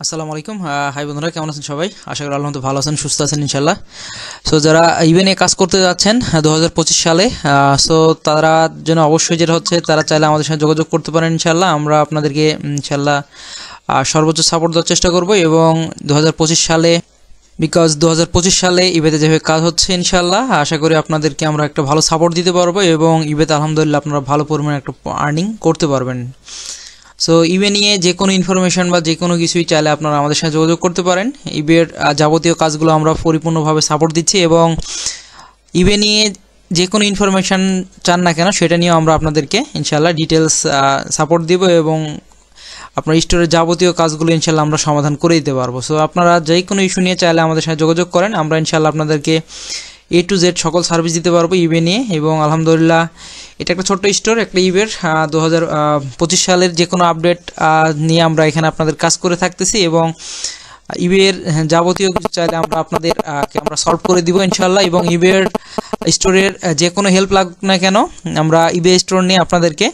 আসসালামু আলাইকুম। হাই বন্ধুরা, কেমন আছেন সবাই? আশা করি আল্লাহ ভালো আছেন, সুস্থ আছেন ইনশাল্লাহ। সো যারা ইভেন্টে কাজ করতে যাচ্ছেন 2025 সালে, সো তারা জন্য অবশ্যই যেটা হচ্ছে, তারা চাইলে আমাদের সাথে যোগাযোগ করতে পারেন ইনশাল্লাহ। আমরা আপনাদেরকে ইনশাল্লাহ সর্বোচ্চ সাপোর্ট দেওয়ার চেষ্টা করব। এবং 2025 সালে, বিকজ 2025 সালে ইবেতে যেভাবে কাজ হচ্ছে ইনশাল্লাহ, আশা করি আপনাদেরকে আমরা একটা ভালো সাপোর্ট দিতে পারবো এবং ইবেতে আলহামদুলিল্লাহ আপনারা ভালো পরিমাণে একটা আর্নিং করতে পারবেন। সো ইবে নিয়ে যে কোনো ইনফরমেশন বা যে কোনো কিছুই চাইলে আপনারা আমাদের সাথে যোগাযোগ করতে পারেন। ইবের যাবতীয় কাজগুলো আমরা পরিপূর্ণভাবে সাপোর্ট দিচ্ছি এবং ইবে নিয়ে যে কোনো ইনফরমেশান চান না কেন সেটা নিয়েও আমরা আপনাদেরকে ইনশাল্লাহ ডিটেলস সাপোর্ট দিব এবং আপনার স্টোরের যাবতীয় কাজগুলো ইনশাল্লাহ আমরা সমাধান করে দিতে পারবো। সো আপনারা যে কোনো ইস্যু নিয়ে চাইলে আমাদের সাথে যোগাযোগ করেন, আমরা ইনশাল্লাহ আপনাদেরকে A to Z সকল সার্ভিস দিতে পারবো ইবে নিয়ে। এবং আলহামদুলিল্লাহ এটা একটা ছোট্ট স্টোর, একটা ইবের 2025 সালের যে কোনো আপডেট নিয়ে আমরা এখানে আপনাদের কাজ করে থাকতেছি এবং ইবের যাবতীয় কিছু চাইলে আমরা আমরা সলভ করে দিব ইনশাল্লাহ। এবং ইবের স্টোরের যে কোনো হেল্প লাগুক না কেন, আমরা ইবে স্টোর নিয়ে আপনাদেরকে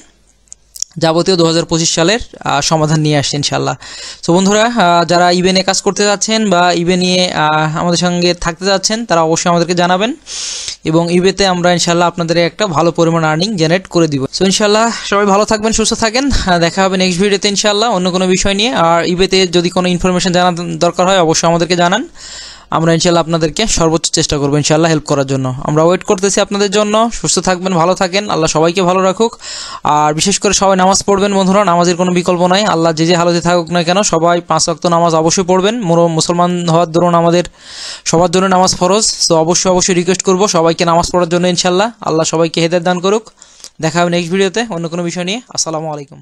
যাবতীয় 2025 সালের সমাধান নিয়ে আসছে ইনশাল্লাহ। সো বন্ধুরা, যারা ইবে নিয়ে কাজ করতে যাচ্ছেন বা ইবে নিয়ে আমাদের সঙ্গে থাকতে যাচ্ছেন, তারা অবশ্যই আমাদেরকে জানাবেন এবং ইবেতে আমরা ইনশাল্লাহ আপনাদের একটা ভালো পরিমাণ আর্নিং জেনারেট করে দিব। সো ইনশাল্লাহ সবাই ভালো থাকবেন, সুস্থ থাকেন, দেখা হবে নেক্সট ভিডিওতে ইনশাল্লাহ অন্য কোনো বিষয় নিয়ে। আর ইবেতে যদি কোনো ইনফরমেশন জানার দরকার হয় অবশ্যই আমাদেরকে জানান, আমরা ইনশাল্লাহ আপনাদেরকে সর্বোচ্চ চেষ্টা করবো ইনশাল্লাহ হেল্প করার জন্য। আমরা ওয়েট করতেছি আপনাদের জন্য। সুস্থ থাকবেন, ভালো থাকেন, আল্লাহ সবাইকে ভালো রাখুক। আর বিশেষ করে সবাই নামাজ পড়বেন বন্ধুরা, নামাজের কোনো বিকল্প নাই। আল্লাহ যে হালতে থাকুক না কেন, সবাই 5 ওয়াক্ত নামাজ অবশ্যই পড়বেন। মুসলমান হওয়ার দরুন আমাদের সবার জন্য নামাজ ফরজ। তো অবশ্যই রিকোয়েস্ট করবো সবাইকে নামাজ পড়ার জন্য ইনশাল্লাহ। আল্লাহ সবাইকে হেদায়েত দান করুক। দেখা হবে নেক্সট ভিডিওতে অন্য কোনো বিষয় নিয়ে। আসসালামু আলাইকুম।